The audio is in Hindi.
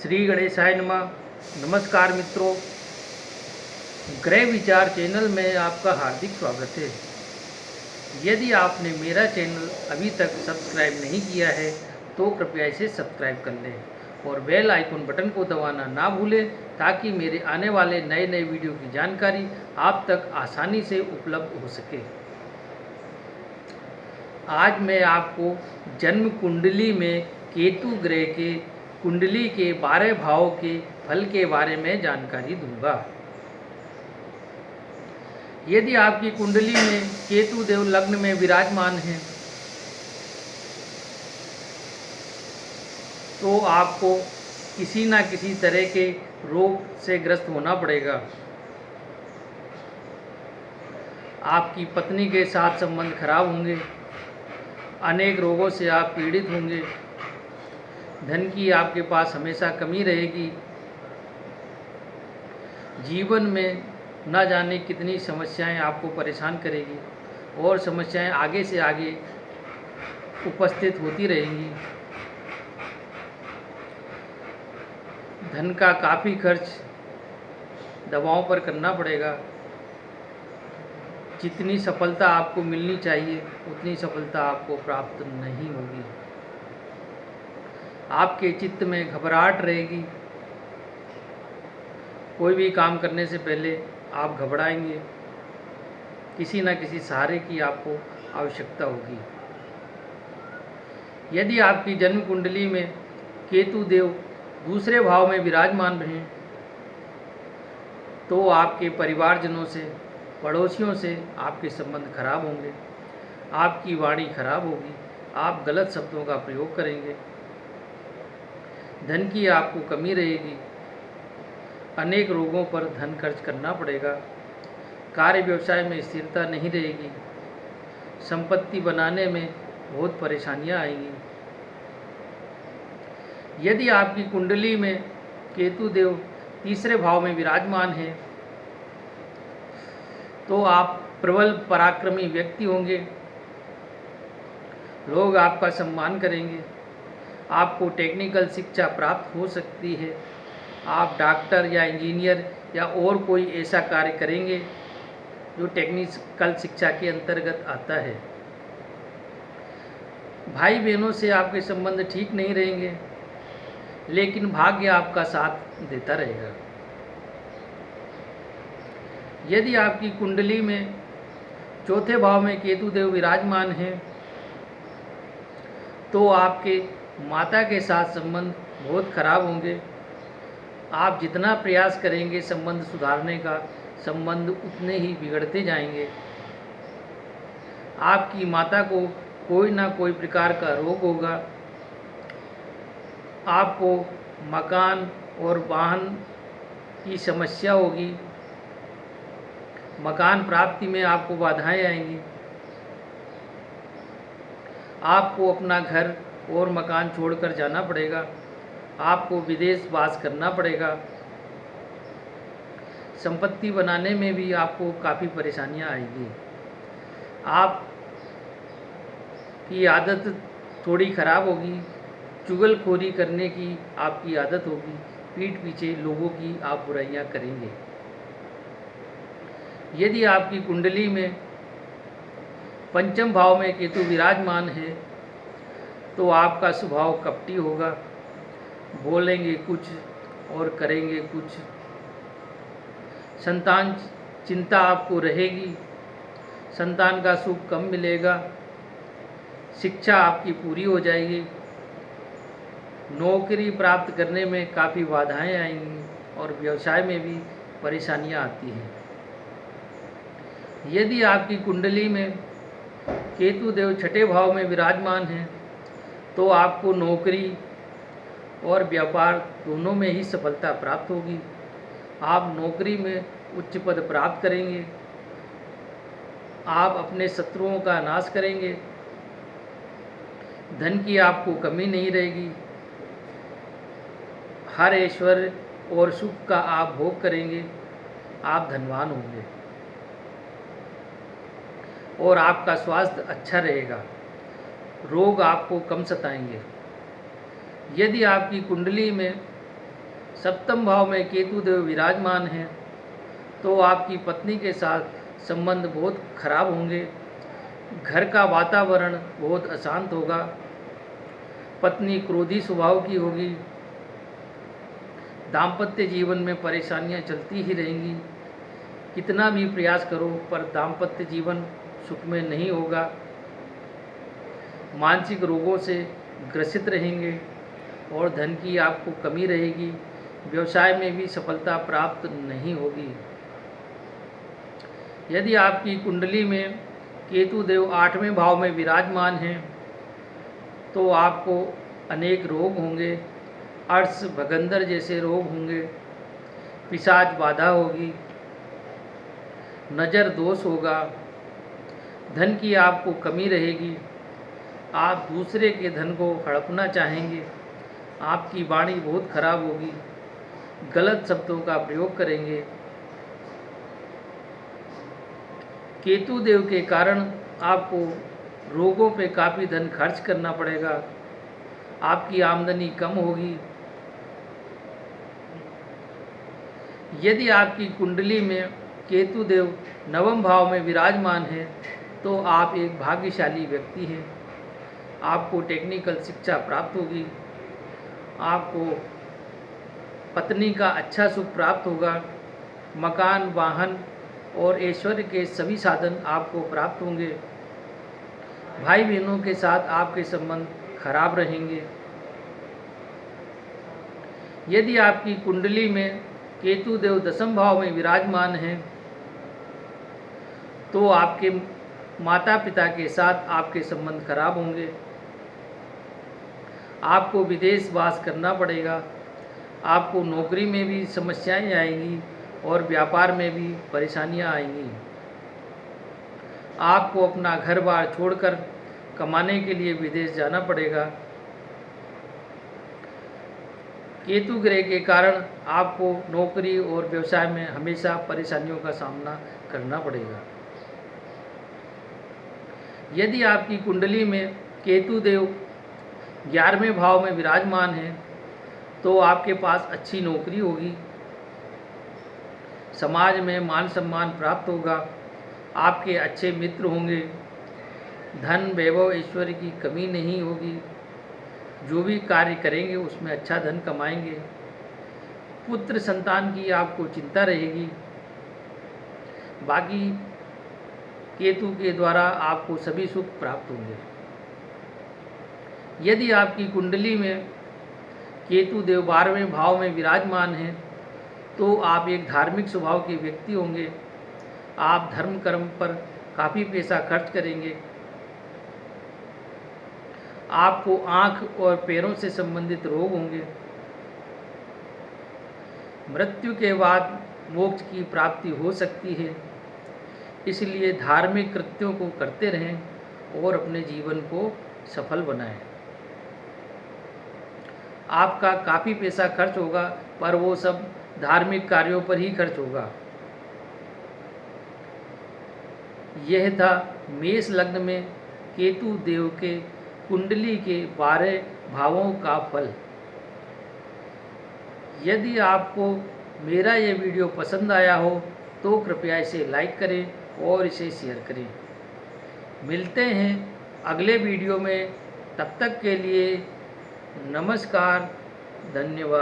श्री गणेशाय नमः। नमस्कार मित्रों, ग्रह विचार चैनल में आपका हार्दिक स्वागत है। यदि आपने मेरा चैनल अभी तक सब्सक्राइब नहीं किया है तो कृपया इसे सब्सक्राइब कर लें और बेल आइकन बटन को दबाना ना भूलें ताकि मेरे आने वाले नए नए वीडियो की जानकारी आप तक आसानी से उपलब्ध हो सके। आज मैं आपको जन्म कुंडली में केतु ग्रह के कुंडली के 12 भावों के फल के बारे में जानकारी दूंगा। यदि आपकी कुंडली में केतु देव लग्न में विराजमान है तो आपको किसी न किसी तरह के रोग से ग्रस्त होना पड़ेगा। आपकी पत्नी के साथ संबंध खराब होंगे, अनेक रोगों से आप पीड़ित होंगे, धन की आपके पास हमेशा कमी रहेगी, जीवन में न जाने कितनी समस्याएं आपको परेशान करेगी और समस्याएं आगे से आगे उपस्थित होती रहेंगी। धन का काफ़ी खर्च दवाओं पर करना पड़ेगा। जितनी सफलता आपको मिलनी चाहिए उतनी सफलता आपको प्राप्त नहीं होगी। आपके चित्त में घबराहट रहेगी। कोई भी काम करने से पहले आप घबराएंगे। किसी न किसी सहारे की आपको आवश्यकता होगी। यदि आपकी जन्म कुंडली में केतु देव दूसरे भाव में विराजमान रहें तो आपके परिवारजनों से, पड़ोसियों से आपके संबंध खराब होंगे, आपकी वाणी खराब होगी, आप गलत शब्दों का प्रयोग करेंगे, धन की आपको कमी रहेगी, अनेक रोगों पर धन खर्च करना पड़ेगा, कार्य व्यवसाय में स्थिरता नहीं रहेगी, संपत्ति बनाने में बहुत परेशानियां आएंगी। यदि आपकी कुंडली में केतु देव तीसरे भाव में विराजमान है तो आप प्रबल पराक्रमी व्यक्ति होंगे। लोग आपका सम्मान करेंगे। आपको टेक्निकल शिक्षा प्राप्त हो सकती है। आप डॉक्टर या इंजीनियर या और कोई ऐसा कार्य करेंगे जो टेक्निकल शिक्षा के अंतर्गत आता है। भाई बहनों से आपके संबंध ठीक नहीं रहेंगे, लेकिन भाग्य आपका साथ देता रहेगा। यदि आपकी कुंडली में चौथे भाव में केतु देव विराजमान है तो आपके माता के साथ संबंध बहुत खराब होंगे। आप जितना प्रयास करेंगे संबंध सुधारने का, संबंध उतने ही बिगड़ते जाएंगे। आपकी माता को कोई ना कोई प्रकार का रोग होगा। आपको मकान और वाहन की समस्या होगी। मकान प्राप्ति में आपको बाधाएं आएंगी। आपको अपना घर और मकान छोड़कर जाना पड़ेगा। आपको विदेश वास करना पड़ेगा। संपत्ति बनाने में भी आपको काफ़ी परेशानियां आएगी। आप की आदत थोड़ी खराब होगी। चुगलखोरी करने की आपकी आदत होगी। पीठ पीछे लोगों की आप बुराइयां करेंगे। यदि आपकी कुंडली में पंचम भाव में केतु विराजमान है तो आपका स्वभाव कपटी होगा। बोलेंगे कुछ और करेंगे कुछ। संतान चिंता आपको रहेगी। संतान का सुख कम मिलेगा। शिक्षा आपकी पूरी हो जाएगी। नौकरी प्राप्त करने में काफ़ी बाधाएं आएंगी और व्यवसाय में भी परेशानियां आती हैं। यदि आपकी कुंडली में केतु देव छठे भाव में विराजमान है तो आपको नौकरी और व्यापार दोनों में ही सफलता प्राप्त होगी। आप नौकरी में उच्च पद प्राप्त करेंगे। आप अपने शत्रुओं का नाश करेंगे। धन की आपको कमी नहीं रहेगी। हर ऐश्वर्य और सुख का आप भोग करेंगे। आप धनवान होंगे और आपका स्वास्थ्य अच्छा रहेगा। रोग आपको कम सताएंगे। यदि आपकी कुंडली में सप्तम भाव में केतु देव विराजमान हैं तो आपकी पत्नी के साथ संबंध बहुत खराब होंगे। घर का वातावरण बहुत अशांत होगा। पत्नी क्रोधी स्वभाव की होगी। दाम्पत्य जीवन में परेशानियां चलती ही रहेंगी। कितना भी प्रयास करो पर दाम्पत्य जीवन सुख में नहीं होगा। मानसिक रोगों से ग्रसित रहेंगे और धन की आपको कमी रहेगी। व्यवसाय में भी सफलता प्राप्त नहीं होगी। यदि आपकी कुंडली में केतु देव 8वें भाव में विराजमान हैं तो आपको अनेक रोग होंगे। अर्श भगंदर जैसे रोग होंगे। पिशाच बाधा होगी। नज़र दोष होगा। धन की आपको कमी रहेगी। आप दूसरे के धन को हड़पना चाहेंगे। आपकी वाणी बहुत खराब होगी। गलत शब्दों का प्रयोग करेंगे। केतु देव के कारण आपको रोगों पे काफ़ी धन खर्च करना पड़ेगा। आपकी आमदनी कम होगी। यदि आपकी कुंडली में केतु देव 9वें भाव में विराजमान है तो आप एक भाग्यशाली व्यक्ति हैं। आपको टेक्निकल शिक्षा प्राप्त होगी। आपको पत्नी का अच्छा सुख प्राप्त होगा। मकान, वाहन और ऐश्वर्य के सभी साधन आपको प्राप्त होंगे। भाई बहनों के साथ आपके संबंध खराब रहेंगे। यदि आपकी कुंडली में केतु देव 10वें भाव में विराजमान हैं तो आपके माता पिता के साथ आपके संबंध खराब होंगे। आपको विदेश वास करना पड़ेगा। आपको नौकरी में भी समस्याएं आएंगी और व्यापार में भी परेशानियां आएंगी। आपको अपना घर बार छोड़कर कमाने के लिए विदेश जाना पड़ेगा। केतु ग्रह के कारण आपको नौकरी और व्यवसाय में हमेशा परेशानियों का सामना करना पड़ेगा। यदि आपकी कुंडली में केतु देव 11वें भाव में विराजमान है तो आपके पास अच्छी नौकरी होगी। समाज में मान सम्मान प्राप्त होगा। आपके अच्छे मित्र होंगे। धन, वैभव, ऐश्वर्य की कमी नहीं होगी। जो भी कार्य करेंगे उसमें अच्छा धन कमाएंगे। पुत्र संतान की आपको चिंता रहेगी। बाकी केतु के द्वारा आपको सभी सुख प्राप्त होंगे। यदि आपकी कुंडली में केतु देव 12वें भाव में विराजमान हैं तो आप एक धार्मिक स्वभाव के व्यक्ति होंगे। आप धर्म कर्म पर काफ़ी पैसा खर्च करेंगे। आपको आँख और पैरों से संबंधित रोग होंगे। मृत्यु के बाद मोक्ष की प्राप्ति हो सकती है। इसलिए धार्मिक कृत्यों को करते रहें और अपने जीवन को सफल बनाएं। आपका काफ़ी पैसा खर्च होगा पर वो सब धार्मिक कार्यों पर ही खर्च होगा। यह था मेष लग्न में केतु देव के कुंडली के 12 भावों का फल। यदि आपको मेरा ये वीडियो पसंद आया हो तो कृपया इसे लाइक करें और इसे शेयर करें। मिलते हैं अगले वीडियो में। तब तक के लिए नमस्कार, धन्यवाद।